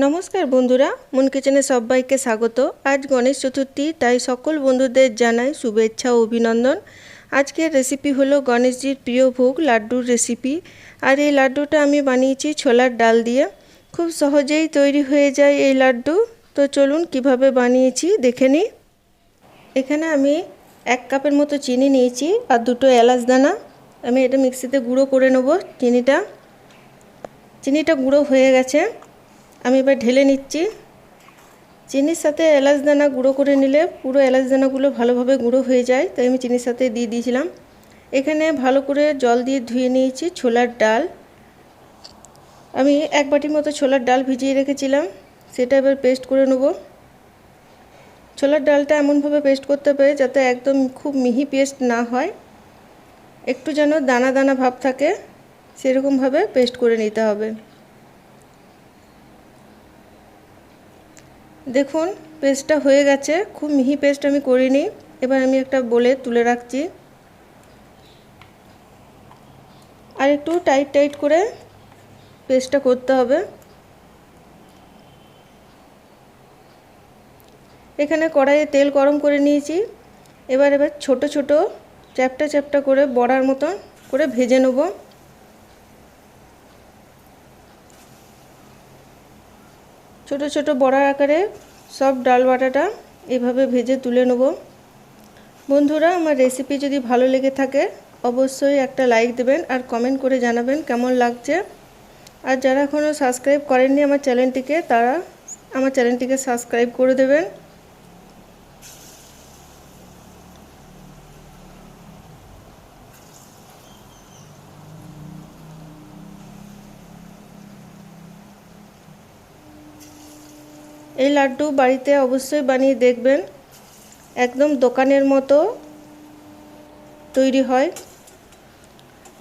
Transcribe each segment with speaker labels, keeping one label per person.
Speaker 1: নমস্কার বন্ধুরা, মন কিচেনে সবাইকে স্বাগত। আজ গণেশ চতুর্থী, তাই সকল বন্ধুদের জানাই শুভেচ্ছা ও অভিনন্দন। আজকের রেসিপি হলো গণেশজির প্রিয় ভোগ লাড্ডুর রেসিপি। আর এই লাড্ডুটা আমি বানিয়েছি ছোলার ডাল দিয়ে। খুব সহজেই তৈরি হয়ে যায় এই লাড্ডু। তো চলুন কিভাবে বানিয়েছি দেখে নিই। এখানে আমি 1 কাপের মতো চিনি নিয়েছি আর 2টো এলাচ দানা। আমি এটা মিক্সিতে গুঁড়ো করে নেব। চিনিটা গুঁড়ো হয়ে গেছে, আমি এবার ঢেলে নিচ্ছি। চিনির সাথে এলাচ দানা গুঁড়ো করে নিলে পুরো এলাচ দানাগুলো ভালোভাবে গুঁড়ো হয়ে যায়, তাই আমি চিনির সাথে দিয়ে দিয়েছিলাম। এখানে ভালো করে জল দিয়ে ধুয়ে নিয়েছি ছোলার ডাল। আমি 1 বাটির মতো ছোলার ডাল ভিজিয়ে রেখেছিলাম, সেটা এবার পেস্ট করে নেব। ছোলার ডালটা এমনভাবে পেস্ট করতে হবে যাতে একদম খুব মিহি পেস্ট না হয়, একটু যেন দানা দানা ভাব থাকে, সেরকমভাবে পেস্ট করে নিতে হবে। দেখুন পেস্টটা হয়ে গেছে, খুব মিহি পেস্ট আমি করিনি। এবার আমি একটা বোলে তুলে রাখছি। আর একটু টাইট করে পেস্টটা করতে হবে। এখানে কড়াইয়ে তেল গরম করে নিয়েছি। এবার ছোট ছোট চ্যাপ্টা করে বড়ার মতন করে ভেজে নেব। ছোট ছোট বড়ার আকারে সব ডাল বাটাটা এভাবে ভেজে তুলে নেব। বন্ধুরা, আমার রেসিপি যদি ভালো লেগে থাকে অবশ্যই একটা লাইক দেবেন আর কমেন্ট করে জানাবেন কেমন লাগছে। আর যারা এখনও সাবস্ক্রাইব করেননি আমার চ্যানেলটিকে, তারা আমার চ্যানেলটিকে সাবস্ক্রাইব করে দেবেন। এই লাড্ডু বাড়িতে অবশ্যই বানিয়ে দেখবেন, একদম দোকানের মতো তৈরি হয়।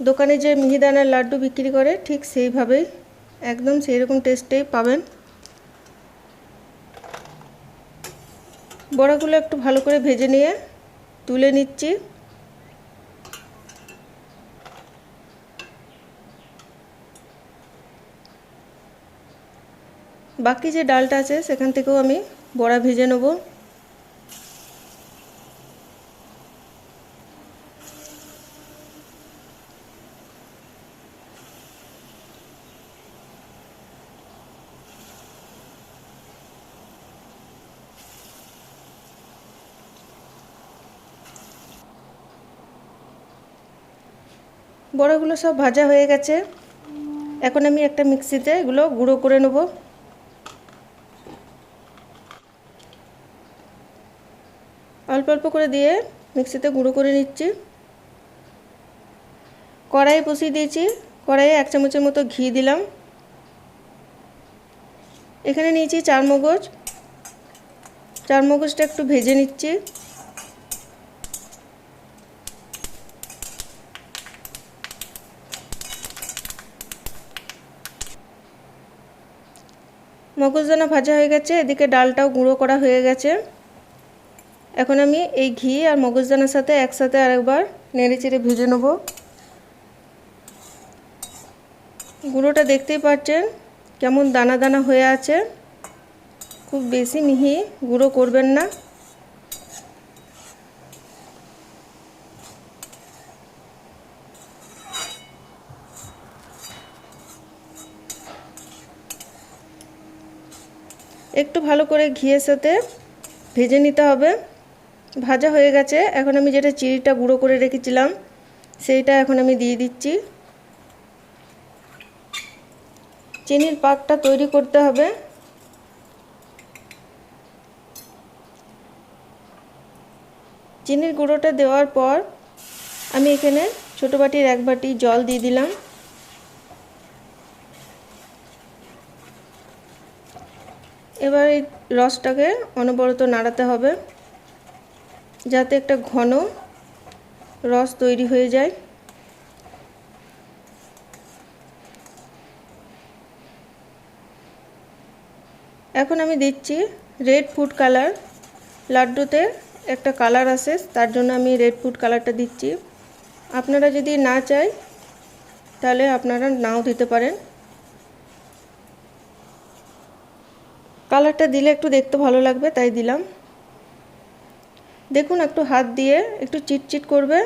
Speaker 1: দোকানে যে মিহিদানার লাড্ডু বিক্রি করে ঠিক সেইভাবেই, একদম সেই রকম টেস্টেই পাবেন। বড়াগুলো একটু ভালো করে ভেজে নিয়ে তুলে নিচ্ছি। বাকি যে ডালটা আছে সেখান থেকেও আমি বড়া ভেজে নেব। বড়াগুলো সব ভাজা হয়ে গেছে। এখন আমি একটা মিক্সিতে এগুলো গুঁড়ো করে নেব। অল্প অল্প করে দিয়ে মিক্সিতে গুঁড়ো করে নিচ্ছি। কড়াই বসিয়ে দিয়েছি, কড়াইয়ে 1 চামচের মতো ঘি দিলাম। এখানে নিয়েছি চারমগজ, চারমগজটা একটু ভেজে নিচ্ছি। মগজদানা ভাজা হয়ে গেছে, এদিকে ডালটাও গুঁড়ো করা হয়ে গেছে। এখন আমি এই ঘি আর মগজদানার সাথে একসাথে আরেকবার নেড়েচেড়ে ভেজে নেব। গুঁড়োটা দেখতেই পাচ্ছেন কেমন দানা দানা হয়ে আছে, খুব বেশি মিহি গুঁড়ো করবেন না। একটু ভালো করে ঘিয়ের সাথে ভেজে নিতে হবে। ভাজা হয়ে গেছে, এখন আমি যেটা চিনিটা গুঁড়ো করে রেখেছিলাম সেইটা এখন আমি দিয়ে দিচ্ছি। চিনির পাকটা তৈরি করতে হবে। চিনির গুঁড়োটা দেওয়ার পর আমি এখানে ছোটো বাটির 1 বাটি জল দিয়ে দিলাম। এবার এই রসটাকে অনবরত নাড়াতে হবে যাতে একটা ঘন রস তৈরি হয়ে যায়। এখন আমি দিচ্ছি রেড ফুড কালার। লাড্ডুতে একটা কালার আসে, তার জন্য আমি রেড ফুড কালারটা দিচ্ছি। আপনারা যদি না চাই তাহলে আপনারা নাও দিতে পারেন। কালারটা দিলে একটু দেখতে ভালো লাগবে তাই দিলাম। দেখুন একটু হাত দিয়ে একটু চিটচিট করবে,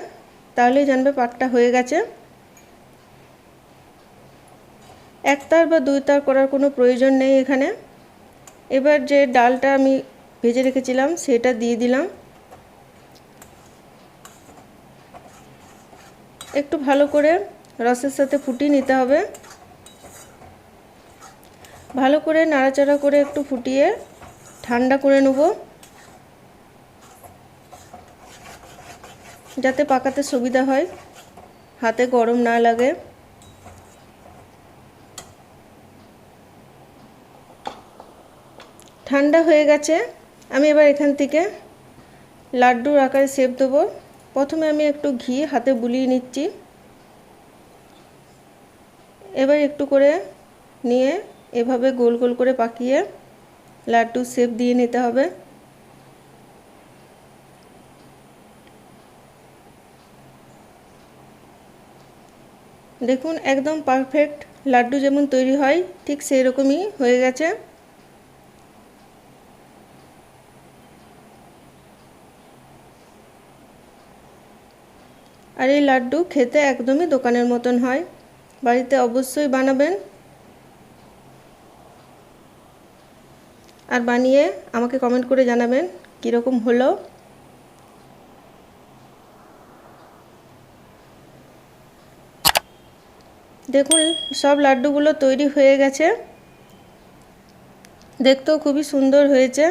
Speaker 1: তাহলেই জানবে পাকটা হয়ে গেছে। এক তার বা দুই তার করার কোনো প্রয়োজন নেই এখানে। এবার যে ডালটা আমি ভেজে রেখেছিলাম সেটা দিয়ে দিলাম। একটু ভালো করে রসের সাথে ফুটিয়ে নিতে হবে। ভালো করে নাড়াচাড়া করে একটু ফুটিয়ে ঠান্ডা করে নেব, যাতে পাকাতে সুবিধা হয়, হাতে গরম না লাগে। ঠান্ডা হয়ে গেছে। আমি এবার এখান থেকে লাড্ডুর আকারে শেপ দেবো। প্রথমে আমি একটু ঘি হাতে বুলিয়ে নিচ্ছি। এবার একটু করে নিয়ে এভাবে গোল গোল করে পাকিয়ে লাড্ডুর শেপ দিয়ে নিতে হবে। দেখুন একদম পারফেক্ট লাড্ডু যেমন তৈরি হয় ঠিক সেই রকমই হয়ে গেছে। আর এই লাড্ডু খেতে একদমই দোকানের মতন হয়। বাড়িতে অবশ্যই বানাবেন আর বানিয়ে আমাকে কমেন্ট করে জানাবেন কীরকম হলো। দেখুন সব লাড্ডুগুলো তৈরি হয়ে গেছে, দেখতেও খুবই সুন্দর হয়েছে।